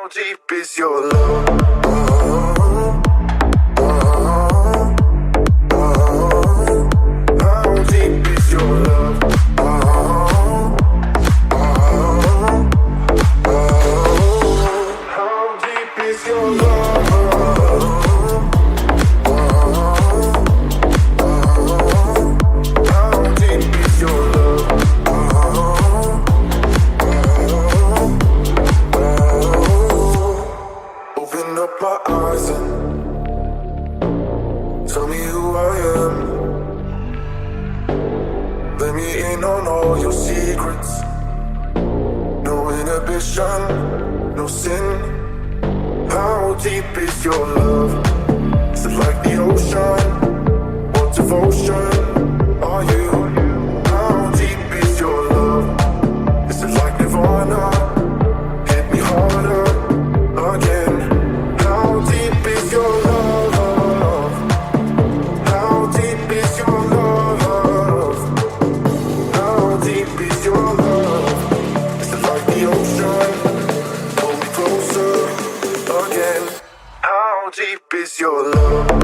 How deep is your love? How deep is your love? How deep is your love? How deep is your love? Open up my eyes and tell me who I am. Let me in on all your secrets. No inhibition, no sin. How deep is your love? Is it like the ocean? What devotion are you? How deep is your love? Is it like Nirvana? Hit me harder again. How deep is your love? How deep is your love? How deep is your love? Is it like the ocean? Pull me closer again. How deep is your love?